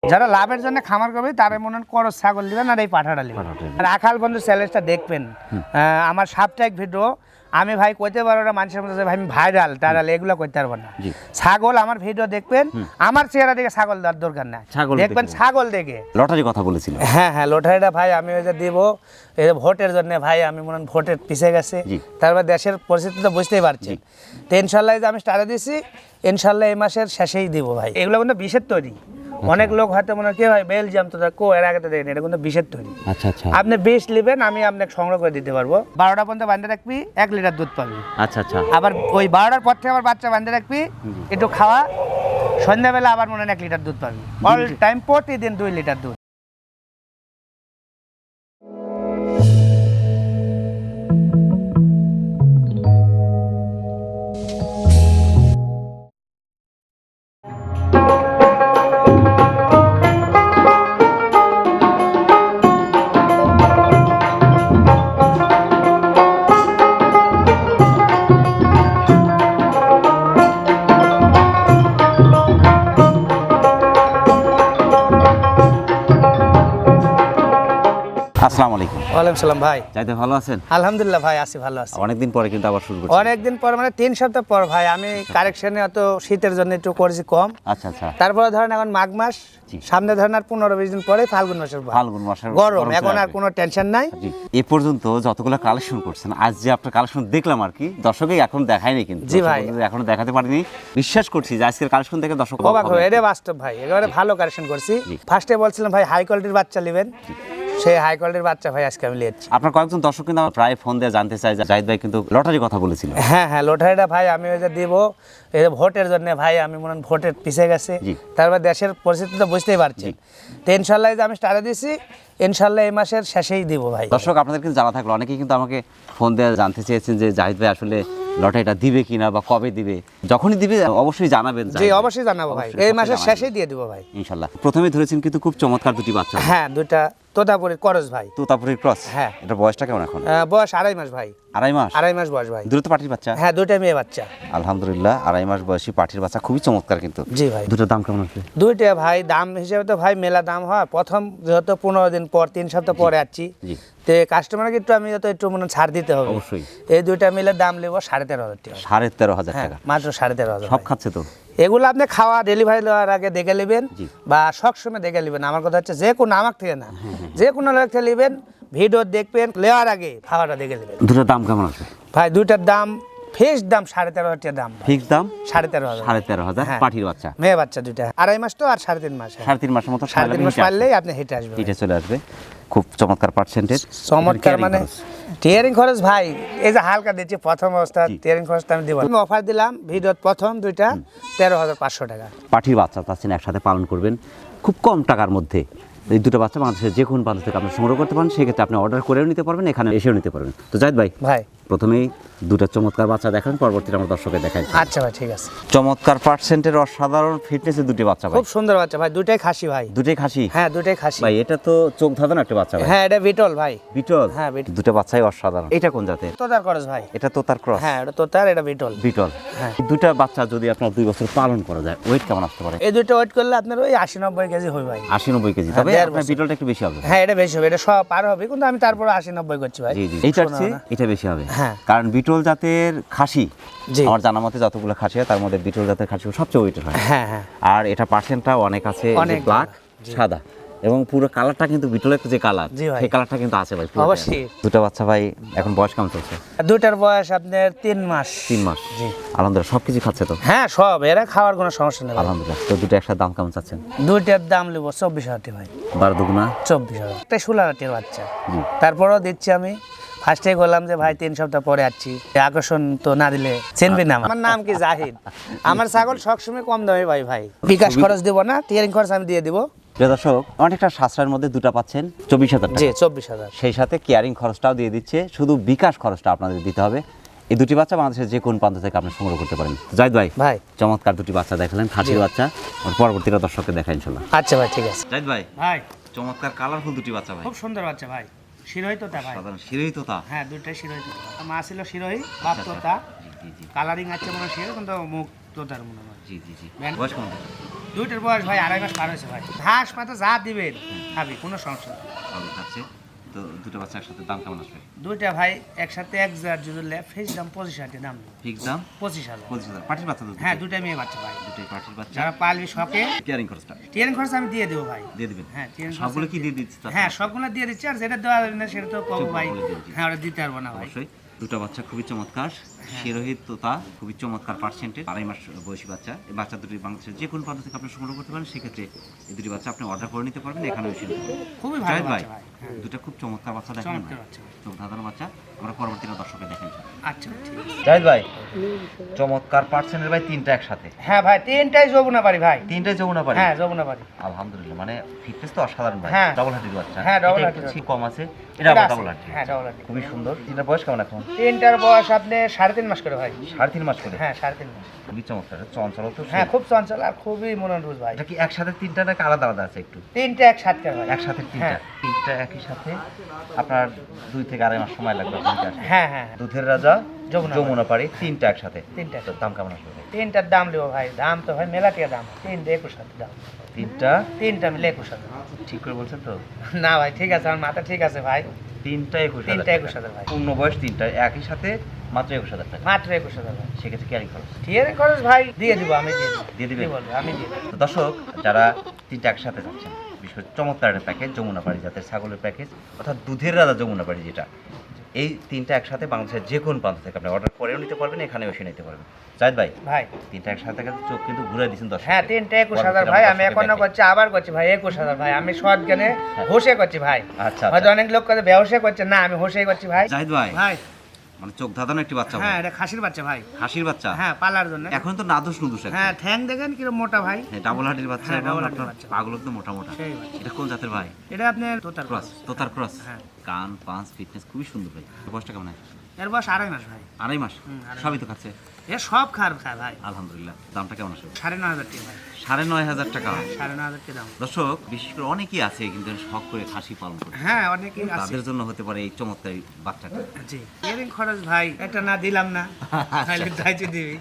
যারা লাভের জন্য খামার করবে তারা মনে হয় করস ছাগল দিবেন আর এই পাঠাটা দিবেন। রাখাল বন্ধু চ্যালেঞ্জটা দেখবেন, আমার সাপ্তাহিক ভিডিও আমি ভাই কইতে পারবো না, মানুষের মধ্যে ভাই আমি ভাইরাল টাইরাল এগুলো করতে পারবো না। ছাগল আমার ভিডিও দেখবেন, আমার চেহারা দেখে ছাগল দেওয়ার দরকার নাই, দেখবেন ছাগল দেখে। লটারি কথা বলেছিল, হ্যাঁ লটারিটা ভাই আমি ওই যে দিব এই ভোটের জন্য ভাই, আমি মনে হয় ভোটের পিছে গেছে, তারপর দেশের পরিস্থিতি তো বুঝতেই পারছি। তো ইনশাল্লাহ আমি স্টার্টে দিছি, ইনশাল্লাহ এই মাসের শেষেই দিব ভাই। এগুলো কিন্তু বিষের তৈরি, অনেক লোক হয়তো মনে হয় কি ভাই বেলজিয়াম তো কো এর আগে তো দেখেন, এটা কিন্তু বিষের তৈরি। আচ্ছা আচ্ছা, আপনি বিষ নেবেন, আমি আপনাকে সংগ্রহ করে দিতে পারবো। 12টা পর্যন্ত বাঁধে রাখবি, 1 লিটার দুধ পাবি। আচ্ছা আচ্ছা, আবার ওই 12টার পর থেকে আবার বাচ্চা বাঁধে রাখবি, একটু খাওয়া, সন্ধ্যাবেলা আবার মনে হয় 1 লিটার দুধ পাবি। অল টাইম প্রতিদিন 2 লিটার দুধ। আসসালামু আলাইকুম। ওয়ালাইকুম সালাম ভাই। যাইতে ভালো আছেন? আলহামদুলিল্লাহ ভাই আছি, ভালো আছি। অনেকদিন পরে কিন্তু আবার শুরু করছি। অনেকদিন পর মানে 3 সপ্তাহ পর ভাই, আমি কারেকশনে অত শীতের জন্য একটু করেছি কম। আচ্ছা আচ্ছা, তারপরে ধরেন এখন মাঘ মাস, সামনে ধরেন আর 15-20 দিন পরে ফাল্গুন মাসের গরম, এখন আর কোনো টেনশন নাই। এ পর্যন্ত যতগুলো কালেকশন করছেন, আজ যে আপনার কালেকশন দেখলাম আর কি, দর্শকই এখন দেখায়নি কিন্তু। জি ভাই, এখনো দেখাতে পারিনি। বিশ্বাস করছি যে আজকের কালেকশন দেখে দর্শক অবাক হবে, এটা বাস্তব ভাই, একেবারে ভালো কালেকশন করছি। ফার্স্টে বলছিলাম ভাই হাই কোয়ালিটির বাচ্চা নেবেন, সেই হাই কোয়ালিটির বাচ্চা ভাই আজকে আমি নিয়েছি। আপনার কয়েকজন দর্শক কিন্তু আমার প্রায় ফোন দিয়ে জানতে চাই যে জাহিদ ভাই কিন্তু লটারি কথা বলেছিল। হ্যাঁ লটারিটা ভাই আমি ওই যে দিব এই ভোটের জন্য ভাই, আমি মনে হয় ভোটের পিছে গেছে, তারপর দেশের পরিস্থিতি তো বুঝতেই পারছি। তো ইনশাল্লাহ আমি স্টার্টে দিছি, ইনশাল্লাহ এই মাসের শেষেই দিব ভাই। দর্শক আপনাদের কিন্তু জানা থাকলো, অনেকেই কিন্তু আমাকে ফোন দিয়ে জানতে চেয়েছেন যে জাহিদ ভাই আসলে লটারিটা দিবে কিনা বা কবে দিবে। যখনই দিবে অবশ্যই জানাবেন। জি অবশ্যই জানাবো ভাই, এই মাসের শেষেই দিয়ে দিব ভাই ইনশাল্লাহ। প্রথমে ধরেছেন কিন্তু খুব চমৎকার দুটি বাচ্চা। হ্যাঁ দুইটা তোতাপুরের ক্রস ভাই। তোতাপুরের ক্রস। হ্যাঁ। এটা বয়সটা কেমন এখন? বয়স 2.5 মাস ভাই। 2.5 মাস? 2.5 মাস বয়স ভাই। দুটো পাটির বাচ্চা? হ্যাঁ দুইটা মেয়ে বাচ্চা। আলহামদুলিল্লাহ, 2.5 মাস বয়সী পাটির বাচ্চা, খুবই চমৎকার কিন্তু। জি ভাই। দুটোর দাম কেমন আছে? দুইটা ভাই দাম হিসেবে তো ভাই মেলা দাম হয়, প্রথম যেহেতু 15 দিন পর 3 সপ্তাহ পরে আসছি, তো কাস্টমারকে একটু মনে ছাড় দিতে হবে অবশ্যই। এই দুইটা মিলে দাম নেব 13,500 টাকা। 13,500 টাকা মাত্র 13,500। সব খাচ্ছে তো? এগুলো আপনি খাওয়া ডেলিভারি দেওয়ার আগে দেখে নেবেন বা সবসময় দেখে নেবেন। আমার কথা হচ্ছে যে কোনো আমার থেকে না, যে কোনো লোক থেকে নেবেন, ভিডিও দেখবেন, নেওয়ার আগে খাওয়াটা দেখে নেবেন। দুটোর দাম কেমন আছে ভাই? দুইটার দাম ফিক্স দাম 13,500 টাকা দাম। ফিক্স দাম 13,500। 13,500 পাটির বাচ্চা, মেয়ে বাচ্চা দুইটা, 2.5 মাস তো আর 3.5 মাস। 3.5 মাসের মতো, 3.5 মাস পারলেই আপনি হেঁটে আসবেন, হেঁটে চলে আসবে। খুব চমৎকার পার্সেন্টেজ, চমৎকার। মানে টিয়ারিং খরচ ভাই এই যে হালকা দিচ্ছি প্রথম অবস্থা, টিয়ারিং খরচটা আমি দিব। আমি অফার দিলাম ভিডিওর প্রথম দুইটা 13,500 টাকা। পাটির বাচ্চা চাচ্ছেন একসাথে পালন করবেন খুব কম টাকার মধ্যে। এই দুটো বাচ্চা বাংলাদেশের যে কোনো প্রান্ত থেকে আপনি সংগ্রহ করতে পারেন, সেক্ষেত্রে আপনি অর্ডার করেও নিতে পারবেন, এখানে এসেও নিতে পারবেন। তো জাহিদ ভাই প্রথমেই দুটো চমৎকার বাচ্চা দেখান, পরবর্তীতে আমরা দর্শকের দেখাই। আচ্ছা ভাই ঠিক আছে। চমৎকার পার্সেন্টের অসাধারণ ফিটনেসের দুটি বাচ্চা ভাই, খুব সুন্দর বাচ্চা ভাই, দুটাই খাসি ভাই। দুটাই খাসি? হ্যাঁ দুটাই খাসি ভাই। এটা তো চোখ ধাঁধানো একটা বাচ্চা ভাই। হ্যাঁ এটা বিটল ভাই। বিটল? হ্যাঁ বিটল। দুটো বাচ্চাই অসাধারণ। এটা কোন জাতের? তোতার ক্রস ভাই। এটা তোতার ক্রস? হ্যাঁ এটা তোতার, এটা বিটল। বিটল। হ্যাঁ। দুটা বাচ্চা যদি আপনার 2 বছর পালন করা যায়, ওয়েট কেমন আসতে পারে? এই দুটো ওয়েট করলে আপনার ওই 80-90 কেজি হবে ভাই। 80-90 কেজি? তবে আপনার বিটলটা একটু বেশি হবে। হ্যাঁ এটা বেশি হবে, এটা সব পার হবে, কিন্তু আমি তারপর 80-90 করছি ভাই। জি জি, এইটার চেয়ে এটা বেশি হবে। হ্যাঁ কারণ বিটল জাতের খাসি, আমার জানা মতে যতগুলো খাসি হয় তার মধ্যে বিটল জাতের খাসি সবচেয়ে ওয়েটের হয়। হ্যাঁ হ্যাঁ। আর এটা পার্সেন্টটা অনেক আছে, ব্ল্যাক সাদা, এবং পুরো কালারটা কিন্তু বিটলের যে কালার, সেই কালারটা কিন্তু আছে ভাই অবশ্যই। দুটো বাচ্চা ভাই এখন বয়স কেমন চলছে? দুটার বয়স আপনার 3 মাস। 3 মাস? জি আলহামদুলিল্লাহ। সবকিছু খাচ্ছে তো? হ্যাঁ সব, এরা খাওয়ার কোনো সমস্যা নেই আলহামদুলিল্লাহ। তো দুটো একসাথে দাম কেমন চাচ্ছেন? দুইটার দাম নেব 24,000 ভাই। 12 দুগুণা 24,000। একটা 16,000 বাচ্চা, তারপরও দিচ্ছি আমি। ফার্স্টে বললাম যে ভাই 3 সপ্তাহ পরে আসছি, আকর্ষণ তো না দিলে চিনবি না। আমার নাম কি জাহিদ, আমার ছাগল সবসময় কম দামে ভাই। ভাই বিকাশ খরচ দিব না, টিয়ারিং খরচ আমি দিয়ে দিব। দর্শক অনেকটা সাশ্রয়ের মধ্যে দুটো পাচ্ছেন 24,000 টাকা। জি 24,000। সেই সাথে কেয়ারিং খরচটাও দিয়ে দিচ্ছে, শুধু বিকাশ খরচটা আপনাদের দিতে হবে। এই দুটি বাচ্চা বাংলাদেশের যে কোন প্রান্ত থেকে আপনি সংগ্রহ করতে পারেন। জাহিদ ভাই চমৎকার দুটি বাচ্চা দেখালেন, খাসির বাচ্চা। পরবর্তীতে দর্শককে দেখাই ইনশাআল্লাহ। আচ্ছা ভাই ঠিক আছে। জাহিদ ভাই চমৎকার কালারফুল দুটি বাচ্চা ভাই, খুব সুন্দর বাচ্চা ভাই। শিরোহী তোতা ভাই। সাধারণ শিরোহী তোতা? হ্যাঁ দুইটাই শিরোহী তোতা। মা ছিল শিরোহী, বাপ তোতা। কালারিং আছে মনে হয়, কিন্তু মুখ তোতার মনে হয়। জি জি জি। বয়স কেমন? দুইটার বয়স ভাই 2.5 মাস পার হয়েছে ভাই। ঘাস পাতা যা দিবেন খাবি, কোনো সমস্যা নেই। ভালো খাচ্ছে। তো দুটো বাচ্চা একসাথে দাম কেমন আসবে? দুইটা ভাই একসাথে এক জার যদি ফিক্স দাম 25,000 দাম। ফিক্স দাম 25,000। 25,000 পাটির বাচ্চা তো? হ্যাঁ, দুইটা মেয়ে বাচ্চা ভাই। দুটোই পাটির বাচ্চা। যারা পালবি শখে কেয়ারিং খরচটা? ট্রেন খরচ আমি দিয়ে দেবো ভাই। দিয়ে দিবেন? হ্যাঁ, ট্রেন খরচ সবগুলো কি দিয়ে দিচ্ছি? হ্যাঁ, সবগুলো দিয়ে দিচ্ছি। আর যেটা দেওয়া যাবে না সেটা তো কব ভাই। বলে দিচ্ছি। হ্যাঁ, ওটা দিতে পারবো না ভাই। অবশ্যই। দুটো বাচ্চা খুবই চমৎকার, শিরোহিত তোতা, খুবই চমৎকার পার্সেন্টেজ, 2.5 মাস বয়সী বাচ্চা। এই বাচ্চা দুটি বাংলাদেশের যে কোনো প্রান্ত থেকে আপনি সংগ্রহ করতে পারেন। সেক্ষেত্রে এই দুটি বাচ্চা আপনি অর্ডার করে নিতে পারবেন, এখানে এসে নিতে পারবেন। খুবই ভালো জাহিদ ভাই, বাচ্চা ভাই। হ্যাঁ, দুটো খুব চমৎকার বাচ্চা দেখেন, চমৎকার বাচ্চা। চোখ ধাঁধানো বাচ্চা। আমরা পরবর্তীতে দর্শকে দেখেন। আচ্ছা, ঠিক আছে। জাহিদ ভাই, চমৎকার পার্সেন্টেজ ভাই, তিনটা একসাথে? হ্যাঁ ভাই, তিনটাই যমুনা বাড়ি ভাই। তিনটাই যমুনা পারি? হ্যাঁ, যমুনা বাড়ি। আলহামদুলিল্লাহ, মানে ফিটনেস তো অসাধারণ ভাই। হ্যাঁ। ডাবল হার্টের বাচ্চা? হ্যাঁ, ডাবল এটা হার্টের একটু বাচ্চা। কম আছে, এটা আবার আছে। ডাবল হার্টের। হ্যাঁ, ডাবল হার্টের। খুবই সুন্দর। তিনটার বয়স কেমন এখন? তিনটার বয়স আপনি 3.5 মাস করে ভাই। 3.5 মাস করে? হ্যাঁ, 3.5 মাস। খুবই চমৎকার, চঞ্চল তো। হ্যাঁ, খুব চঞ্চল আর খুবই মনোরোজ ভাই। এটা কি একসাথে তিনটা নাকি আলাদা আলাদা আছে একটু? তিনটা একসাথে ভাই। একসাথে তিনটা? হ্যাঁ। তিনটা একই সাথে আপনার 2 থেকে 2.5 মাস সময় লাগবে আপনার কাছে। হ্যাঁ, হ্যাঁ। দুধের রাজা, যমুনা যমুনা পাড়ি, তিনটা একসাথে? তিনটা। তো দাম কেমন আসবে? তিনটার দাম লিও ভাই। দাম তো ভাই মেলা টাকা দাম। 21,000 দাম। তিনটা মিলে 21,000। ঠিক করে বলছেন তো? না ভাই, ঠিক আছে, আমার মাথা ঠিক আছে ভাই। তিনটা 21,000? তিনটা 21,000 ভাই। পূর্ণ বয়স তিনটা একই সাথে মাত্র 21,000 টাকা? মাত্র 21,000 ভাই। সেক্ষেত্রে ক্যারি খরচ? থিয়েরি খরচ ভাই দিয়ে দিব, আমি দিয়ে দিব। দিয়ে দিবেন? কি বলবো, আমি দিয়ে দিব। তো দর্শক, যারা তিনটা একসাথে যাচ্ছেন, বিশেষ করে চমৎকার একটা প্যাকেজ, যমুনা পাড়ি জাতের ছাগলের প্যাকেজ, অর্থাৎ দুধের রাজা যমুনা পাড়ি, যেটা এই তিনটা একসাথে বাংলাদেশের যে কোনো প্রান্ত থেকে আপনি অর্ডার করেও নিতে পারবেন, এখানে এসে নিতে পারবেন। জাহিদ ভাই, ভাই তিনটা একসাথে গেলে চোখ কিন্তু ঘুরে দিচ্ছেন দর্শক। হ্যাঁ, তিনটা 21,000 ভাই। আমি এখনো করছি, আবার করছি ভাই 21,000 ভাই। আমি সৎ জ্ঞানে হোসে করছি ভাই। আচ্ছা, হয়তো অনেক লোক কথা বেহোশে করছে, না আমি হোসেই করছি ভাই। জাহিদ ভাই, ভাই মানে চোখ ধাঁধানো একটি বাচ্চা? হ্যাঁ, এটা খাসির বাচ্চা ভাই। হাসির বাচ্চা? হ্যাঁ, পালার জন্য। এখন তো নাদুস নুদুস। হ্যাঁ, ঠ্যাং দেখেন কিরকম মোটা ভাই। ডাবল হার্টের বাচ্চা, হ্যাঁ, এবং double heart এর আপনার বাচ্চা। পাগুলো তো মোটা মোটা। সেই বাচ্চা। এটা কোন জাতের ভাই? এটা আপনার তোতার ক্রস? তোতার ক্রস? হ্যাঁ। কান, পাঁচ, ফিটনেস খুবই সুন্দর ভাই। বয়সটা কেমন? এর বয়স 2.5 মাস ভাই। 2.5 মাস? আড়াই সবই তো খাচ্ছে? এ সব খায় ভাই। আলহামদুলিল্লাহ। দামটা কেমন আসবে? 9,500 টাকা ভাই। 9,500 টাকা? 9,500 টাকা দাম। দর্শক, বিশেষ করে অনেকেই আছে কিন্তু শখ করে খাসি পালন করে, হ্যাঁ, অনেকেই আছে। তাদের জন্য হতে পারে এই চমৎকার এই বাচ্চাটা। জি, এরিং খরচ ভাই এটা না দিলাম না, তাহলে দাইতে দিবি।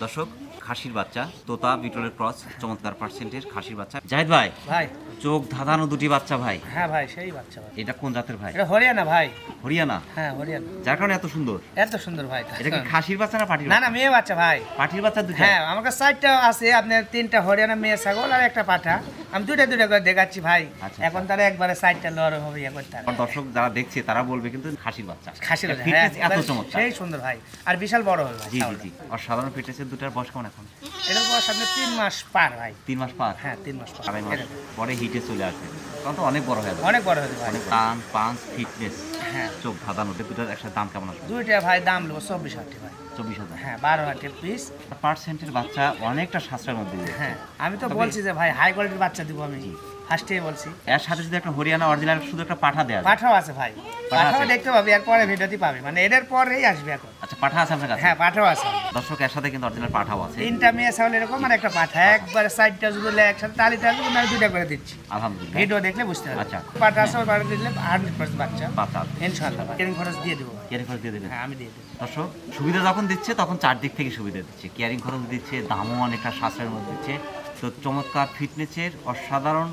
দর্শক, খাসির বাচ্চা, তোতা বিটলের ক্রস, চমৎকার পার্সেন্টেজ খাসির বাচ্চা। জাহিদ ভাই, ভাই চোখ ধাঁধানো দুটি বাচ্চা ভাই। হ্যাঁ ভাই, সেই বাচ্চা ভাই। এটা কোন জাতের ভাই? এটা হরিয়ানা ভাই। হরিয়ানা? হ্যাঁ, হরিয়ানা। যার কারণে এত সুন্দর। এত সুন্দর ভাই। এটা কি খাসির বাচ্চা না পাটির না বাচ্চা? না, মেয়ে বাচ্চা ভাই। পাটির বাচ্চা দুটো? হ্যাঁ, আমার কাছে 4টা আছে। আপনার 3টা হরিয়ানা মেয়ে ছাগল আর একটা পাঠা। আমি দুইটা করে দেখাচ্ছি ভাই। আচ্ছা। এখন তারা একবারে 4টা লড় হবে ইয়ে করতে হবে। আর দর্শক যারা দেখছে তারা বলবে কিন্তু খাসির বাচ্চা। খাসির বাচ্চা, ফিটনেস হ্যাঁ, এত একবারে চমৎকার। সেই সুন্দর ভাই। আর বিশাল বড় হবে ভাই জি জি ছাগলটা। জি। আর সাধারণ ফিটনেসের দুটার বয়স কেমন এখন? এটার বয়স আপনার 3 মাস পার ভাই। 3 মাস পার? হ্যাঁ, 3 মাস পার। 2.5 মাস এরকম। পরে হিটে চলে আসবে, তখন তো অনেক বড় হয়ে যাবে। অনেক বড় হবে ভাই। অনেক কান, পাঁচ, ফিটনেস, হ্যাঁ, চোখ ধাঁধানো, দুটার একসাথে দাম কেমন আসবে? দুইটা ভাই দাম নেবো 24,000 টাকা ভাই। 24,000? হ্যাঁ, 12,000 পিস। পার্সেন্টের বাচ্চা অনেকটা সাশ্রয়ের মধ্যে দিয়ে হ্যাঁ, আমি তো তবে- বলছি যে ভাই হাই কোয়ালিটির বাচ্চা দিব আমি। ফার্স্টে বলছি। এর সাথে যদি একটা হরিয়ানা অরিজিনাল শুধু একটা পাঠা দেয়া যায়। পাঠাও আছে ভাই। পাঠা পাঠাও আছে? দেখতে পাবি, আর পরে ভিডিওতে পাবি, মানে এদের পরেই আসবে এখন। আচ্ছা, পাঠা আছে আপনার কাছে? হ্যাঁ, পাঠাও আছে। দর্শক, এর সাথে কিন্তু অরিজিনাল পাঠাও আছে। 3টা মেয়ে ছাগল এরকম আর একটা পাঠা, একবারে 4টা যদি একসাথে তালি তালি আমি 2টা করে দিচ্ছি। আলহামদুলিল্লাহ। ভিডিও দেখলে বুঝতে পারবে। আচ্ছা। পাঠা আছে, ওই পাঠা দিলে 100% বাচ্চা বাচ্চা ইনশাআল্লাহ। কেয়ারিং খরচ দিয়ে দেবো ভাই। কেয়ারিং খরচ দিয়ে দেবেন? হ্যাঁ, আমি দিয়ে দেবো। দর্শক, সুবিধা যখন দিচ্ছে তখন চারদিক থেকে সুবিধা দিচ্ছে, কেয়ারিং খরচ দিচ্ছে, দামও অনেকটা সাশ্রয়ের মধ্যে দিচ্ছে। তো চমৎকার ফিটনেসের অসাধারণ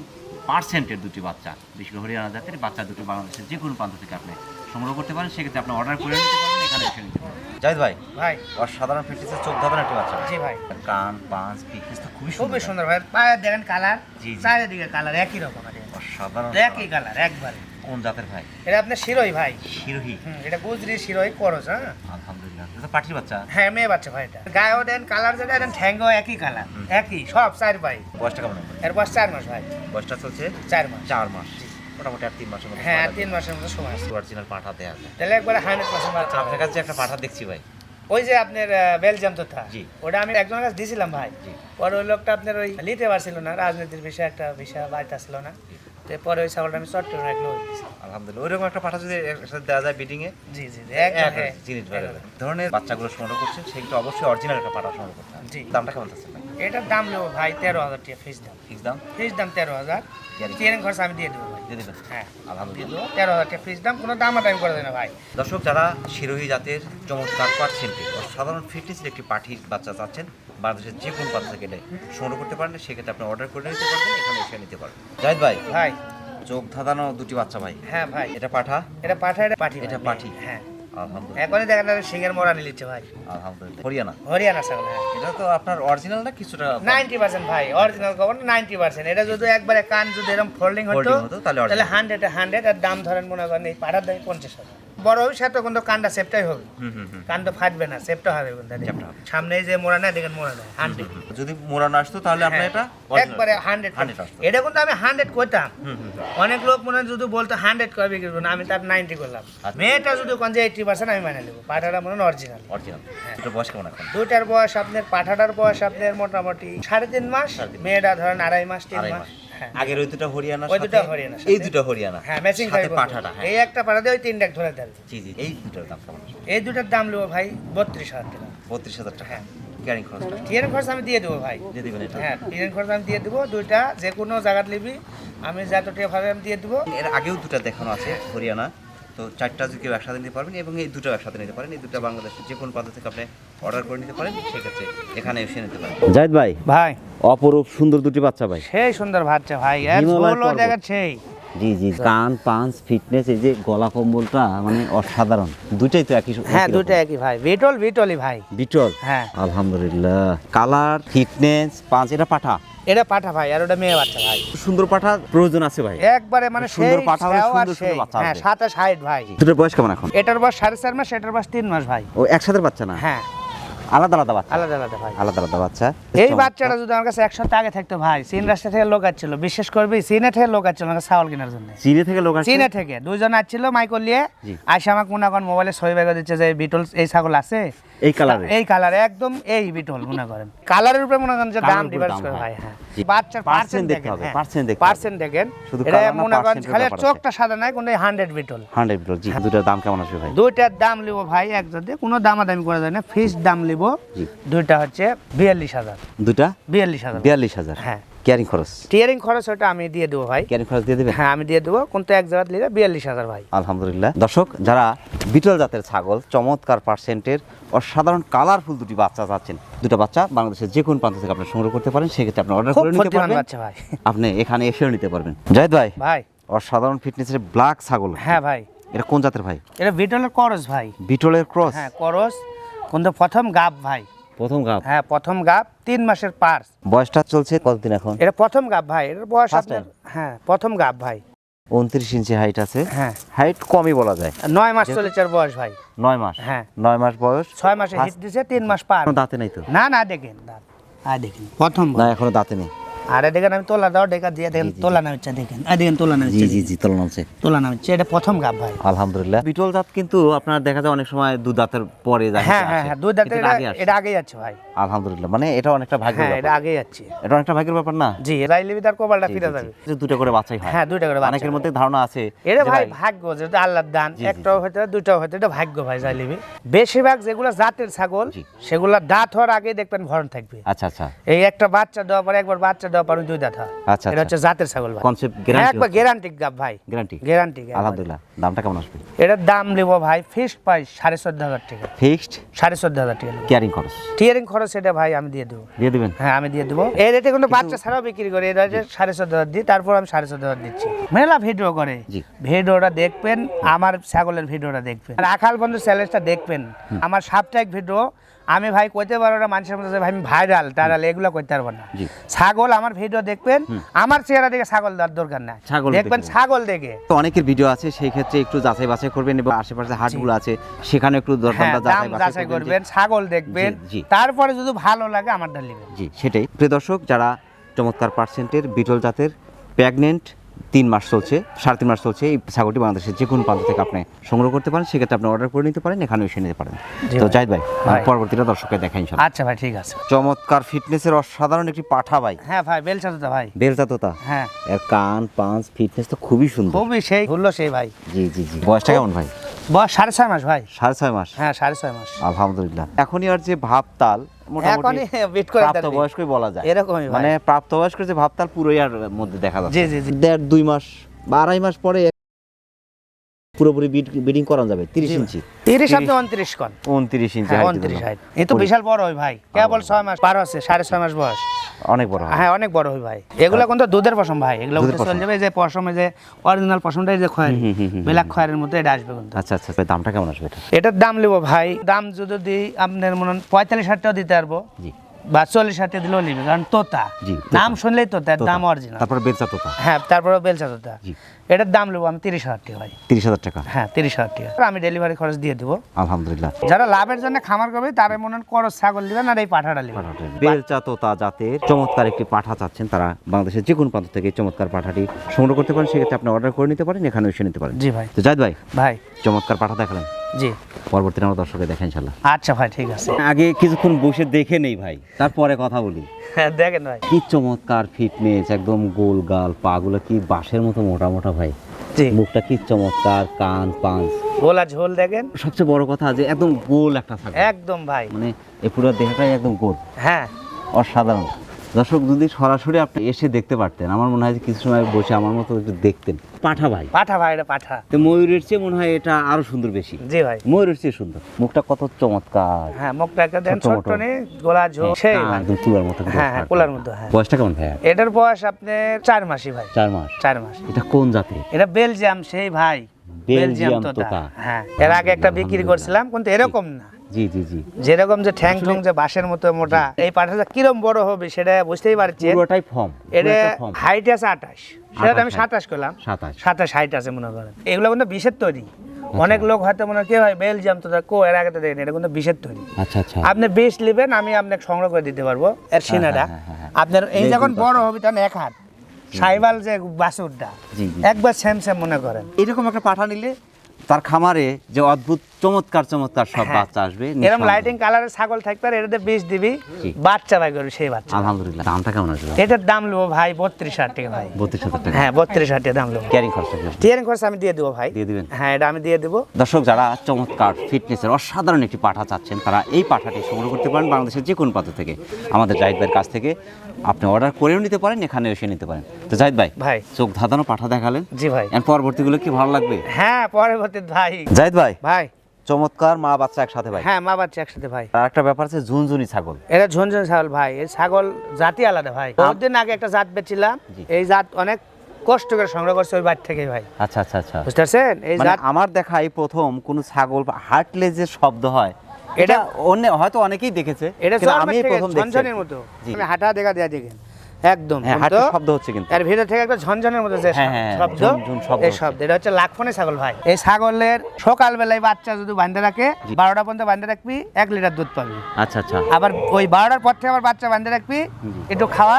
পার্সেন্টের দুটি বাচ্চা, বিশেষ করে হরিয়ানা জাতের বাচ্চা দুটি বাংলাদেশের যে কোনো প্রান্ত থেকে আপনি সংগ্রহ করতে পারেন। সেক্ষেত্রে আপনি অর্ডার করে নিতে পারবেন, এখানে এসে নিতে পারবেন। জাহিদ ভাই, ভাই অসাধারণ ফিটনেসের চোখ ধাঁধানো একটি বাচ্চা। জি ভাই। কান, পাঁচ, ফিটনেস তো খুবই খুবই সুন্দর ভাই। পায়ের দেখেন কালার, জি, জি। চারিদিকে কালার একই রকম আছে। অসাধারণ। একই কালার একবারে। কোন জাতের ভাই? এটা আপনার শিরোই ভাই। শিরোহী? এটা গুজরি শিরোই করস। হ্যাঁ, আলহামদুলিল্লাহ। এটা তো পাটির বাচ্চা? হ্যাঁ, মেয়ে বাচ্চা ভাই। এটা গায়েও দেন কালার, যেটা দেন ঠ্যাঙ্গও একই কালার, একই সব 4 ভাই। বয়সটা কেমন হবে? এর বয়স 4 মাস ভাই। বয়সটা চলছে 4 মাস। 4 মাস, মোটামুটি আর 3 মাসের মতো। হ্যাঁ, 3 মাসের মতো সময় আছে। অরিজিনাল পাঠা দেয়া যায়? তাহলে একবারে 100% বাচ্চা। আপনার কাছে একটা পাঠা দেখছি ভাই। ওই যে আপনার বেলজিয়াম তোতা, জি। ওটা আমি একজনের কাছে দিয়েছিলাম ভাই। জি। পরে ওই লোকটা আপনার ওই নিতে পারছিল না, রাজনীতির বিষয়ে একটা বিষয় বাড়িতে আসছিল না। তো পরে ওই ছাগলটা আমি চট্টগ্রামে রাখলো। আলহামদুলিল্লাহ। ওইরকম একটা পাঠা যদি একসাথে দেওয়া যায় বিডিং এ, জি জি জি, একদম, হ্যাঁ। জিনিস ভালো ধরনের বাচ্চাগুলো সংগ্রহ করছেন, সেগুলো অবশ্যই অরিজিনাল একটা পাঠা সংগ্রহ করতে হবে। জি। দামটা কেমন আছে ভাই? এটার দাম নেবো ভাই 13,000 টাকা ফিস দাম। ফিক্স দাম? ফিস দাম 13,000। ট্রেনিং খরচ আমি দিয়ে দেবো ভাই। দিয়ে দেবেন? হ্যাঁ, দিয়ে আলহামদুলিল্লাহ। দেবো 13,000 টাকা ফিস দাম। কোনো দামাদামি করে দেয় না ভাই। দর্শক, যারা শিরোহী জাতের চমৎকার পার্সেন্টেজ ও সাধারণ ফিটনেসের একটি পাঠির বাচ্চা চাচ্ছেন, বাংলাদেশের যে কোনো প্রান্ত থেকে এটা সংগ্রহ করতে পারেন, সেক্ষেত্রে আপনি অর্ডার করে নিতে পারবেন, এখানে এসে নিতে পারবেন। জাহিদ ভাই, ভাই চোখ ধাঁধানো দুটি বাচ্চা ভাই। হ্যাঁ ভাই, এটা পাঠা, এটা পাঠা, এটা পাঠি, এটা পাঠি। হ্যাঁ আলহামদুলিল্লাহ। এখনই দেখেন সিংহের মোড়া নিচ্ছে ভাই। আলহামদুলিল্লাহ। হরিয়ানা, হরিয়ানা ছাগল। হ্যাঁ এটা তো আপনার অরিজিনাল না কিছুটা 90% ভাই, অরিজিনাল খবর 90%। এটা যদি একবারে কান যদি এরকম ফোল্ডিং হতো তাহলে তাহলে 100 এর দাম ধরেন মনে করেন এই পাঠার দাম 50,000। বড় হবে সাথে কিন্তু কানটা সেফটাই হবে, কানটা ফাটবে না, সেফটা হবে কিন্তু। সামনে যে মোড়া না দেখেন, মোড়া না 100। যদি মোড়ানো আসতো তাহলে আপনি এটা একবারে 100 আসতো। এটা কিন্তু আমি 100 করতাম। অনেক লোক মনে যদি বলতো 100 করে বিক্রি করবো না, আমি তার 90 করলাম। মেয়েটা যদি কোন যে 80% আমি মানে নেবো। পাঠাটা মনে অরিজিনাল। এটা বয়স কেমন এখন? দুইটার বয়স আপনার, পাঠাটার বয়স আপনার মোটামুটি 3.5 মাস, মেয়েটা ধরেন 2.5 মাস 3 মাস। আগের ওই দুটো হরিয়ানা, ওই দুটো হরিয়ানা, এই দুটো হরিয়ানা, হ্যাঁ ম্যাচিং সাথে পাঠাটা। এই একটা পাঠাতে ওই 3 টাক ধরে দেন। জি জি। এই দুটোর দাম কেমন? এই দুটার দাম নেবো ভাই 32,000 টাকা। 32,000 টাকা। হ্যাঁ ক্যারিং খরচটা ট্রেন খরচ আমি দিয়ে দেবো ভাই। দিয়ে দিবেন এটা? হ্যাঁ ট্রেন খরচ আমি দিয়ে দেবো। দুইটা যে কোনো জায়গায় নিবি আমি যতটা ভাবে আমি দিয়ে দেবো। এর আগেও দুটো দেখানো আছে হরিয়ানা, তো 4টা যদি কেউ একসাথে নিতে পারবেন, এবং এই দুটো একসাথে নিতে পারেন। এই দুটো বাংলাদেশের যে কোনো প্রান্ত থেকে আপনি অর্ডার করে নিতে পারেন, সেক্ষেত্রে এখানে এসে নিতে পারেন। জাহিদ ভাই, ভাই অপরূপ সুন্দর দুটি বাচ্চা ভাই, সেই সুন্দর বাচ্চা ভাই, এর হিমালয় ঝোলও পর্বত। দেখেন সেই। জি জি, কান পাঁচ ফিটনেস, এই যে গলা কম্বলটা মানে অসাধারণ। দুটাই তো একই। হ্যাঁ দুটো একই ভাই, বিটলই ভাই। বিটল, হ্যাঁ আলহামদুলিল্লাহ। কালার, ফিটনেস, পাঁচ। এটা পাঠা, এটা পাঠা ভাই, আর ওটা মেয়ে বাচ্চা ভাই। সুন্দর পাঠা প্রয়োজন আছে ভাই। একবারে মানে সুন্দর সেই পাঠা হলে সেও আর সুন্দর সেই। সুন্দর বাচ্চা হ্যাঁ আসবে। 27 ভাই। দুটোর বয়স কেমন এখন? এটার বয়স 4.5 মাস, এটার বয়স 3 মাস ভাই। ও একসাথে বাচ্চা না? হ্যাঁ আলাদা আলাদা বাচ্চা। আলাদা আলাদা ভাই, আলাদা আলাদা বাচ্চা। এই বাচ্চাটা যদি আমার কাছে 1 সপ্তাহ আগে থাকতো ভাই, চীন রাষ্ট্র থেকে লোক আসছিল, বিশেষ করবি চীনে থেকে লোক আসছিল আমাকে ছাগল কেনার জন্য। চীনে থেকে লোক আসছে? চীনে থেকে দুইজন আসছিল মাইকল নিয়ে। আইসা আমাকে মনে করেন মোবাইলে ছবি বেগে দিচ্ছে যে বিটল এই ছাগল আছে এই কালারে, এই কালার একদম এই বিটল মনে করেন। কালারের উপরে মনে করেন যে দাম ডিফারেন্স করে ভাই। হ্যাঁ বাচ্চার পার্সেন্ট দেখেন, পার্সেন্ট দেখেন। এটা মনে করেন খালি চোখটা সাদা নাই, কোন 100 বিটল। 100 বিটল। জি, দুটোর দাম কেমন আসবে ভাই? দুইটার দাম লিব ভাই একসাথে, কোনো দামাদামি করা যায় না, ফিক্স দাম লিব। দুইটা হচ্ছে 42,000। দুইটা 42,000। 42,000। হ্যাঁ ক্যারিং খরচ? টিয়ারিং খরচ ওটা আমি দিয়ে দেবো ভাই। ক্যারিং খরচ দিয়ে দেবেন? হ্যাঁ আমি দিয়ে দেবো, কিন্তু এক জায়গায় নিলে 42,000 ভাই। আলহামদুলিল্লাহ। দর্শক, যারা বিটল জাতের ছাগল, চমৎকার পার্সেন্টের অসাধারণ কালারফুল দুটি বাচ্চা চাচ্ছেন, দুটো বাচ্চা বাংলাদেশের যে কোনো প্রান্ত থেকে আপনি সংগ্রহ করতে পারেন, সেক্ষেত্রে আপনি অর্ডার খুব করে নিতে বুদ্ধিমান পারবেন। বাচ্চা ভাই। আপনি এখানে এসেও নিতে পারবেন। জাহিদ ভাই, ভাই অসাধারণ ফিটনেসের ব্ল্যাক ছাগল। হ্যাঁ ভাই। এটা কোন জাতের ভাই? এটা বিটলের করস ভাই। বিটলের ক্রস? হ্যাঁ করস, কিন্তু প্রথম গাব ভাই। প্রথম গাব? হ্যাঁ প্রথম গাব, 3 মাসের পার্স। বয়সটা চলছে কতদিন এখন? এটা প্রথম গাব ভাই, এর বয়স আপনার হ্যাঁ প্রথম গাব ভাই। 29 ইঞ্চি হাইট আছে। হ্যাঁ হাইট কমই বলা যায়। 9 মাস চলেছে এর বয়স ভাই। 9 মাস? হ্যাঁ 9 মাস বয়স। 6 মাসে হিট দিছে, 3 মাস পার। দাঁতে নাই তো? না না দেখেন দাঁত, দেখেন প্রথম না এখনো দাঁতে নেই। আরে দেখেন আমি তোলা দাও ডেকা দিয়ে দেখেন, তোলা নামছে দেখেন, দেখেন তোলা নামছে। জি জি জি, তোলা নামছে। তোলা নামছে, এটা প্রথম গাব ভাই। আলহামদুলিল্লাহ। বিটল জাত কিন্তু আপনার দেখা যায় অনেক সময় দুই দাঁতের পরে যায়। হ্যাঁ হ্যাঁ হ্যাঁ, দুই দাঁতের এটা আগে যাচ্ছে ভাই। আলহামদুলিল্লাহ, মানে এটা অনেকটা ভাগ্যের হ্যাঁ ব্যাপার। এটা আগে যাচ্ছে, এটা অনেকটা ভাগ্যের ব্যাপার না? জি রাইলিবি তার কপালটা ফিরে যাবে। দুটো করে বাচ্চাই হয়? হ্যাঁ দুইটা করে বাচ্চা। অনেকের মধ্যে ধারণা আছে এটা ভাই ভাগ্য, যেটা আল্লাহর দান, একটাও হয়তো দুইটাও হয়তো, এটা ভাগ্য ভাই রাইলিবি। বেশিরভাগ যেগুলো জাতের ছাগল সেগুলো দাঁত হওয়ার আগে দেখবেন ভরণ থাকবে। আচ্ছা আচ্ছা। এই একটা বাচ্চা দেওয়ার পরে, একবার বাচ্চা দেওয়ার পরে 2 দাঁত হয়। আচ্ছা, এটা হচ্ছে জাতের ছাগল ভাই। Concept guarantee? একবার গ্যারান্টি গাব ভাই। গ্যারান্টি। আলহামদুলিল্লাহ। দামটা কেমন আসবে? এটার দাম নেবো ভাই ফিক্সড প্রাইস 14,500 টাকা। ফিক্সড 14,500 টাকা। ক্যারিং খরচ? টিয়ারিং খরচ এটা ভাই আমি দিয়ে দেবো। দিয়ে দিবেন? হ্যাঁ আমি দিয়ে দেবো। এই রেটে কিন্তু বাচ্চা ছাড়াও বিক্রি করে, এটা 14,500 দিই, তারপর আমি 14,500 দিচ্ছি। মেলা ভিডিও করে, ভিডিওটা দেখবেন, আমার ছাগলের ভিডিওটা দেখবেন, আর আখাল বন্ধু চ্যালেঞ্জটা দেখবেন, আমার সাপ্তাহিক ভিডিও। আমি ভাই কইতে পারবো না মানুষের মধ্যে ভাই আমি ভাইরাল টাইরাল এগুলো করতে পারবো না। ছাগল আমার ভিডিও দেখবেন, আমার চেহারা দেখে ছাগল দেওয়ার দরকার নাই, দেখবেন ছাগল দেখে। তো অনেকের ভিডিও আছে, সেই ক্ষেত্রে একটু যাচাই বাছাই করবেন, এবং আশেপাশে হাটগুলো আছে সেখানে একটু দরদামটা যাচাই করবেন, ছাগল দেখবেন, তারপরে যদি ভালো লাগে আমার ডাল নেবেন। জি সেটাই। প্রিয় দর্শক, যারা চমৎকার পার্সেন্টের বিটল জাতের প্রেগনেন্ট, 3 মাস চলছে, 3.5 মাস চলছে, এই ছাগলটি বাংলাদেশের যে কোনো প্রান্ত থেকে আপনি সংগ্রহ করতে পারেন, সেক্ষেত্রে আপনি অর্ডার করে নিতে পারেন, এখানে এসে নিতে পারেন। তো জাহিদ ভাই, পরবর্তীটা দর্শককে দেখাই ইনশাআল্লাহ। আচ্ছা ভাই ঠিক আছে। চমৎকার ফিটনেসের অসাধারণ একটি পাঠা ভাই। হ্যাঁ ভাই বেলচা তোতা ভাই। বেলচা তোতা? হ্যাঁ। এর কান পাঁচ ফিটনেস তো খুবই সুন্দর, খুবই সেই হলো সেই ভাই। জি জি জি। বয়সটা কেমন ভাই? বয়স 6.5 মাস ভাই। 6.5 মাস? হ্যাঁ 6.5 মাস। আলহামদুলিল্লাহ। এখনই আর যে ভাবতাল মোটামুটি প্রাপ্তবয়স্কই বলা যায়, এরকমই মানে প্রাপ্তবয়স্কের যে ভাবতাল পুরোই আর মধ্যে দেখা যাচ্ছে। জি জি জি। 1.5-2 মাস বা 2.5 মাস পরে পুরোপুরি ব্রিডিং করানো যাবে 30 ইঞ্চি 30 আপনি 29 কোন 29 ইঞ্চি 29 হাইট এই তো বিশাল বড় হয় ভাই কেবল 6 মাস পার হচ্ছে 6.5 মাস বয়স অনেক বড় হয়। হ্যাঁ অনেক বড় হয় ভাই এগুলা কিন্তু দুধের পশম ভাই এগুলা উঠে চলে যাবে এই যে পশমে যে অরিজিনাল পশমটাই যে খয়ের ব্ল্যাক খয়েরের মধ্যে এটা আসবে কিন্তু আচ্ছা আচ্ছা দামটা কেমন আসবে এটা? এটার দাম নেবো ভাই দাম যদি দিই আপনার মনে হয় 45,000 টাকা দিতে পারবো জি বা 40,000 টাকা দিলেও নিবে কারণ তোতা জি, নাম শুনলেই তোতা এর দাম অরিজিনাল তারপরে বেলচা তোতা হ্যাঁ তারপরে বেলচা তোতা জি। এটার দাম নেবো আমি 30,000 টাকা ভাই 30,000 টাকা হ্যাঁ 30,000 টাকা আমি ডেলিভারি খরচ দিয়ে দেবো আলহামদুলিল্লাহ। যারা লাভের জন্য খামার করবে তারা মনে হয় করস ছাগল দিবেন আর এই পাঠাটা নেবেন বেলচা তোতা জাতের চমৎকার একটি পাঠা চাচ্ছেন তারা বাংলাদেশের যে কোনো প্রান্ত থেকে এই চমৎকার পাঠাটি সংগ্রহ করতে পারেন, সেক্ষেত্রে আপনি অর্ডার করে নিতে পারেন, এখানে এসে নিতে পারেন। জি ভাই তো জাহিদ ভাই ভাই চমৎকার পাঠা দেখালেন, জি পরবর্তীতে আমরা দর্শককে দেখা ইনশাল্লাহ। আচ্ছা ভাই ঠিক আছে আগে কিছুক্ষণ বসে দেখে নেই ভাই, তারপরে কথা বলি। হ্যাঁ দেখেন ভাই কি চমৎকার ফিটনেস, একদম গোল গাল, পাগুলো কি বাঁশের মতো মোটা মোটা ভাই, জি মুখটা কি চমৎকার, কান পাঁচ, গোলা ঝোল দেখেন সবচেয়ে বড় কথা যে একদম গোল একটা ছাগল, একদম ভাই মানে এই পুরো দেহটাই একদম গোল, হ্যাঁ অসাধারণ। দর্শক যদি সরাসরি আপনি এসে দেখতে পারতেন, আমার মনে হয় যে কিছু সময় বসে আমার মতো একটু দেখতেন। পাঠা ভাই, পাঠা ভাই এটা পাঠা তো ময়ূরের চেয়ে মনে হয় এটা আরো সুন্দর বেশি। জি ভাই ময়ূরের চেয়ে সুন্দর, মুখটা কত চমৎকার, হ্যাঁ মুখটা একটা দেন ছোট ছোট মোটো। নেই গোলা ঝোল সেই কান ভাই। একদম তুলার মতো, হ্যাঁ হ্যাঁ কোলার মধ্যে হ্যাঁ বয়সটা কেমন ভাই? এটার বয়স আপনার 4 মাসই ভাই 4 মাস। 4 মাস এটা কোন জাতের? এটা বেলজিয়াম সেই ভাই বেলজিয়াম তোতা তোতা। হ্যাঁ এর আগে একটা বিক্রি করছিলাম কিন্তু এরকম না, জি জি জি, যেরকম যে ঠ্যাং ঠুং যে বাঁশের মতো মোটা, এই পাঠাটা কিরম বড় হবে সেটা বুঝতেই পারছেন। পুরোটাই ফর্ম, এটা হাইট আছে 28, সেটা আমি 27 করলাম, 27। 27 হাইট আছে মনে করেন। এগুলো কিন্তু বিষের তৈরি, অনেক লোক হয়তো মনে হয় কি হয় বেলজিয়াম তোতা কো এর আগে তো দেখেন, এটা কিন্তু বিষের তৈরি। আচ্ছা আচ্ছা, আপনি বিষ নেবেন আমি আপনাকে সংগ্রহ করে দিতে পারবো এর সিনাটা। আপনার এই যখন বড় হবে তখন এক হাত সাইবাল যে বাছুরটা জি, জি। একবার সেম সেম মনে করেন। এরকম একটা পাঠা নিলে তার খামারে যে অদ্ভুত চমৎকার চমৎকার সব হ্যাঁ। বাচ্চা আসবে, এরকম নিঃসন্দেহে। লাইটিং কালারের ছাগল থাকবে আর এটাতে বিষ দিবি, জি। বাচ্চা বাই করবি সেই বাচ্চা। আলহামদুলিল্লাহ। দামটা কেমন আসবে? এটার দাম নেবো ভাই 32,000 টাকা ভাই। 32,000 টাকা। হ্যাঁ 32,000 টাকা দাম নেবো। ক্যারিং খরচটা কি? টিয়ারিং খরচ আমি দিয়ে দেবো ভাই। দিয়ে দিবেন? হ্যাঁ এটা আমি দিয়ে দেবো। দর্শক যারা চমৎকার ফিটনেসের অসাধারণ একটি পাঠা চাচ্ছেন, তারা এই পাঠাটি সংগ্রহ করতে পারেন বাংলাদেশের যে কোনো প্রান্ত থেকে, আমাদের জাহিদ ভাইয়ের কাছ থেকে আপনি অর্ডার করেও নিতে পারেন, এখানে এসে নিতে পারেন। তো জাহিদ ভাই, ভাই চোখ ধাঁধানো পাঠা দেখালেন, জি ভাই। এর পরবর্তীগুলো কি ভালো লাগবে? হ্যাঁ পরবর্তী ভাই জাহিদ ভাই, ভাই চমৎকার মা বাচ্চা একসাথে ভাই। হ্যাঁ মা বাচ্চা একসাথে ভাই। আর একটা ব্যাপার আছে ঝুনঝুনি ছাগল। এটা ঝনঝন ছাগল ভাই, এই ছাগল জাতি আলাদা ভাই। বহুদিন আগে একটা জাত বেচছিলাম, জি। এই জাত অনেক কষ্ট করে সংগ্রহ করছে ওই বাড়ি থেকে ভাই, আচ্ছা আচ্ছা আচ্ছা, বুঝতে পারছেন? এই মানে জাত আমার দেখা এই প্রথম কোন ছাগল হাঁটলে যে শব্দ হয়, এটা অন্য হয়তো অনেকেই দেখেছে, এটা কিন্তু আমি আমি এই প্রথম দেখছি। ঝনঝনের মতো, জি। আমি হাঁটা দেখা দেয়া দেখেন একদম হ্যাঁ, কিন্তু হাঁটার শব্দ হচ্ছে কিন্তু। এর ভিতর থেকে একটা ঝনঝনের মতো যে হ্যাঁ, হ্যাঁ, শব্দ, ঝুনঝুন শব্দ এই হচ্ছে। শব্দ এটা হচ্ছে লাখফোনে ছাগল ভাই। এই ছাগলের সকাল বেলায় বাচ্চা যদি বাঁধে রাখে 12টা পর্যন্ত বাঁধে রাখবি 1 লিটার দুধ পাবি। আচ্ছা আচ্ছা, আবার ওই 12টার পর থেকে আবার বাচ্চা বাঁধে রাখবি একটু খাওয়া,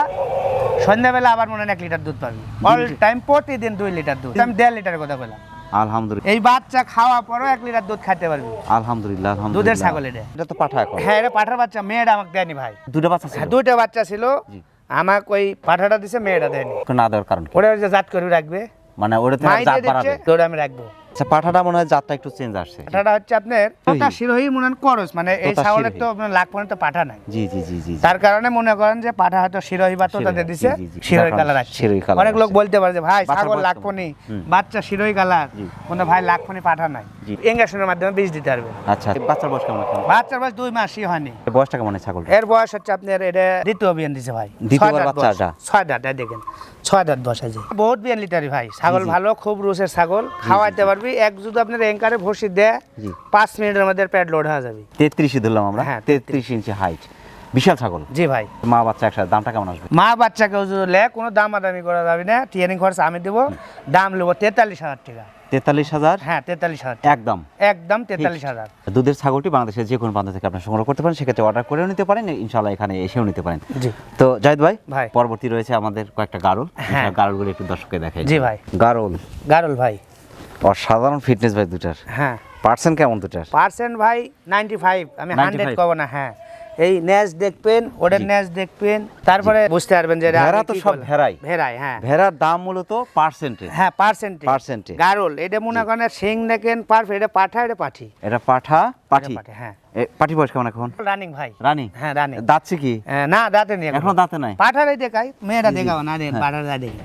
সন্ধ্যাবেলা আবার মনে হয় 1 লিটার দুধ পাবি। অল টাইম প্রতিদিন 2 লিটার দুধ। আমি 1.5 লিটারের কথা বললাম। আলহামদুলিল্লাহ, এই বাচ্চা খাওয়া পরও 1 লিটার দুধ খেতে পারবি। আলহামদুলিল্লাহ, দুধের আলহামদুলিল্লাহ। ছাগল এটা। এটা তো পাঠা এখন। হ্যাঁ এটা পাঠার বাচ্চা, মেয়েটা আমাকে দেয়নি ভাই। দুটো বাচ্চা ছিল, হ্যাঁ 2টা বাচ্চা ছিল, জি। আমাকে ওই পাঠাটা দিছে, মেয়েটা দেয়নি। ওকে না দেওয়ার কারণ কি? ওরা ওই যে জাত করে রাখবে, মানে ওটা থেকে মাই জাত দিয়ে দিচ্ছে, বাড়াবে। তো ওটা আমি রাখবো। আচ্ছা, পাঠাটা মনে হয় জাতটা একটু চেঞ্জ আসছে। পাঠাটা হচ্ছে আপনার তোতা শিরোহী মনে হয় করস, মানে এই তোতা ছাগলের শিরোহী। তো আপনার লাখ পর্যন্ত পাঠা নাই, জি জি জি জি, তার কারণে মনে করেন যে পাঠা হয়তো শিরোহী বা তোতা দিয়ে দিছে, জি, জি, জি। শিরোহী যার কালার কারণে আছে। শিরোহী কালার অনেক লোক আসছে। বলতে পারে যে ভাই বাচ্চার ছাগল বয়স লাখপনি, হুম। বাচ্চা শিরোহী কালার, জি। কিন্তু ভাই লাখপনি পাঠা নাই। জি। ইঞ্জেকশনের মাধ্যমে বীজ দিতে পারবে। আচ্ছা, বাচ্চার বয়স কেমন এখন? বাচ্চার বয়স 2 মাসই হয়নি। বয়সটা কেমন এই ছাগল? এর বয়স হচ্ছে আপনার এটা দ্বিতীয় বিয়ান দিছে ভাই। দ্বিতীয়বার 6 দাঁত বাচ্চা বয়স। এটা? 6 দাঁত, এই দেখেন 6 দাঁত বয়স আছে। বহুত বিয়ান লিটারি ভাই ছাগল, জি, জি। ভালো খুব রুসের ছাগল, খাওয়াইতে পারবি। এক যদি আপনার এঙ্কারে ভসি দেয় জি। 5 মিনিটের মধ্যে পেট লোড হয়ে যাবে। 33 ধরলাম আমরা। হ্যাঁ, 33 ইঞ্চি হাইট, বিশাল ছাগল। জি ভাই। মা বাচ্চা একসাথে, দামটা কেমন আসবে? মা বাচ্চাকেও যদি লে কোনো দামাদামি করা যাবে না, টিয়ারিং খরচ আমি দেবো। দাম নেবো 43,000 টাকা। 43,000 হ্যাঁ 43,000 একদম। একদম 43,000। দুধের ছাগলটি বাংলাদেশের যে কোনো প্রান্ত থেকে আপনি সংগ্রহ করতে পারেন, সেক্ষেত্রে অর্ডার করেও নিতে পারেন, ইনশাআল্লাহ এখানে এসেও নিতে পারেন। জি তো জাহিদ ভাই, ভাই। পরবর্তী রয়েছে আমাদের কয়েকটা গারল। হ্যাঁ। গারলগুলো একটু দর্শককে দেখাই। জি ভাই। গারল গারল ভাই। অসাধারণ ফিটনেস ভাই দুটার। হ্যাঁ পার্সেন্ট কেমন দুটার? পার্সেন্ট ভাই 95, আমি 100 95 কব না। হ্যাঁ এই ন্যাজ দেখবেন, ওটার ন্যাজ দেখবেন, তারপরে বুঝতে পারবেন যে এটা ভেড়া আমি তো কি সব বললাম। ভেড়াই। ভেড়াই হ্যাঁ। ভেড়ার দাম মূলত পার্সেন্টে। হ্যাঁ পার্সেন্টে। পার্সেন্টে। গারল এটা মনে করেন সিং দেখেন পারফেক্ট, এটা পাঠা, এটা পাঠি। এটা পাঠা, পাঠি। পাঠি হ্যাঁ। পাঠি বয়স কেমন এখন? রানিং ভাই। রানী? হ্যাঁ রানিং। দাঁতছে কি? না দাঁতে নেই এখনো দাঁতে নাই? পাঠারাই দেখাই, মেয়েটা দেখাও না রে, পাঠারা দেখে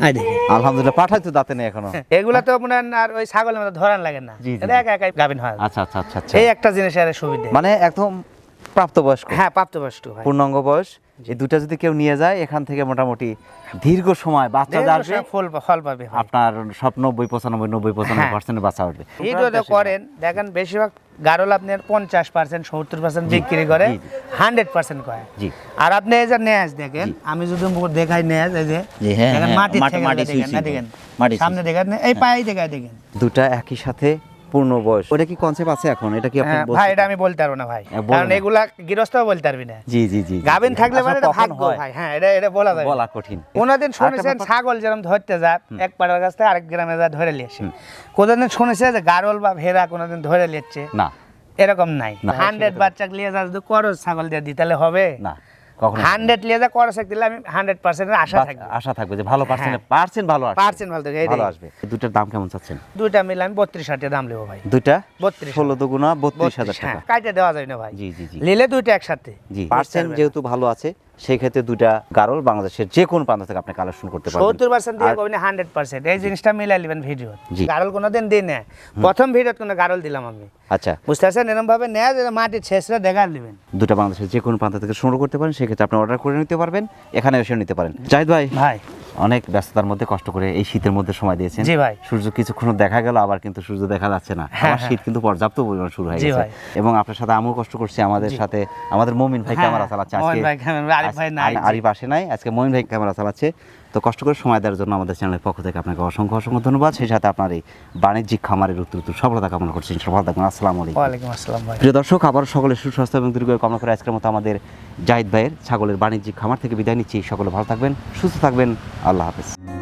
আই দেখেন আলহামদুলিল্লাহ, পাঠাই তো দাঁতে নেই এখনো। এগুলা তো মনে হয় আর ওই ছাগলের মতো ধরান লাগে না, জি, জি, এটা একা একাই গাভিন হয়। আচ্ছা আচ্ছা আচ্ছা আচ্ছা, এই একটা জিনিস আর সুবিধা। মানে একদম প্রাপ্তবয়স্ক। হ্যাঁ, প্রাপ্তবয়স্ক ভাই। পূর্ণাঙ্গ বয়স, এই দুটা যদি কেউ নিয়ে যায় এখান থেকে মোটামুটি দীর্ঘ সময় বাচ্চা আসবে, ফল পাবে ভাই। আপনার সব 90-95% বাচ্চা উঠবে। ভিডিও তো করেন, দেখেন বেশিরভাগ গারল আপনার 50%, 70% বিক্রি করে, 100% করে। জি। আর আপনি এই যে নেজ দেখেন, আমি যদি দেখাই নেজ, এই যে জি, হ্যাঁ, দেখেন হ্যাঁ, মাটি থেকে মাটি দেখেন, না ছুঁই দেখেন মাটি সামনে দেখেন, এই পায়ে দেখায় দেখেন। দুটা একই সাথে পূর্ণ বয়স, ওটা কি কনসেপ্ট আছে এখন? এটা কি আপনি হ্যাঁ, ভাই এটা আমি বলতে পারবো না ভাই, কারণ এগুলা গৃহস্থও বলতে পারবি না। জি জি জি, গাভিন থাকলে মানে এটা কখন ভাগ্য হয়? ভাই। হ্যাঁ, এটা বলা যায় বলা কঠিন। কোনদিন শুনেছেন ছাগল যেরকম ধরতে যায় এক পাড়ার কাছ থেকে আরেক গ্রামে যা ধরে নিয়ে আসে? কোনদিন শুনেছে যে গারল বা ভেড়া কোনদিন ধরে নিচ্ছে? না, এরকম নাই। 100 বাচ্চা লিয়ে যা যদি করস ছাগল দিয়ে দিতে হবে না, কখনো 100 লিয়ে যা করস দিলে আমি 100% আশা থাকবে। আশা থাকবে যে ভালো পার্সেন্ট ভালো আসবে, পার্সেন্ট ভালো থাকবে, ভালো আসবে। দুটার দাম কেমন চাচ্ছেন? দুইটা মিলে আমি 32,000 দাম নেব ভাই। দুইটা 32,000 16 দুগুণা 32,000 টাকা। হ্যাঁ, কাইটে দেওয়া যায় না ভাই। জি জি জি নিলে দুইটা একসাথে। জি, পার্সেন্ট যেহেতু ভালো আছে সেই ক্ষেত্রে দুইটা গারল বাংলাদেশের যে কোনো প্রান্ত থেকে আপনি কালেকশন করতে পারবেন। 70% দিয়ে কবি না 100%, এই জিনিসটা মিলাই নেবেন ভিডিও। জি। গারল কোনোদিন দিই না, প্রথম ভিডিওত কোনো গারল দিলাম আমি। আচ্ছা, বুঝতে পারছেন, এরকম ভাবে নেয় যে মাটির ছেঁচড়ে দেখা নেবেন। দুটা বাংলাদেশের যে কোনো প্রান্ত থেকে সংগ্রহ করতে পারেন, সেক্ষেত্রে আপনি অর্ডার করে নিতে পারবেন, এখানে এসে নিতে পারেন। জাহিদ ভাই, ভাই অনেক ব্যস্ততার মধ্যে কষ্ট করে এই শীতের মধ্যে সময় দিয়েছেন। জি ভাই। সূর্য কিছুক্ষণ দেখা গেল, আবার কিন্তু সূর্য দেখা যাচ্ছে না, হ্যাঁ, আবার শীত কিন্তু পর্যাপ্ত পরিমাণ শুরু হয়ে জি গেছে। ভাই। এবং আপনার সাথে আমিও কষ্ট করছি, আমাদের সাথে আমাদের মমিন ভাই ক্যামেরা চালাচ্ছে আজকে। মোহন ভাই ক্যামেরা, আরিফ ভাই নাই। আরিফ আসে নাই, আজকে মমিন ভাই ক্যামেরা চালাচ্ছে। তো কষ্ট করে সময় দেওয়ার জন্য আমাদের চ্যানেলের পক্ষ থেকে আপনাকে অসংখ্য অসংখ্য ধন্যবাদ। সেই সাথে আপনার এই বাণিজ্যিক খামারের উত্তর সফলতা কামনা করছি। সফল থাকুন। আসসালামু আলাইকুম। ওয়ালাইকুম আসসালাম ভাই। প্রিয় দর্শক, আবার সকলের সুস্বাস্থ্য এবং দীর্ঘ কামনা করে আজকের মতো আমাদের জাহিদ ভাইয়ের ছাগলের বাণিজ্যিক খামার থেকে বিদায় নিচ্ছি। সকলে ভালো থাকবেন, সুস্থ থাকবেন। আল্লাহ হাফেজ।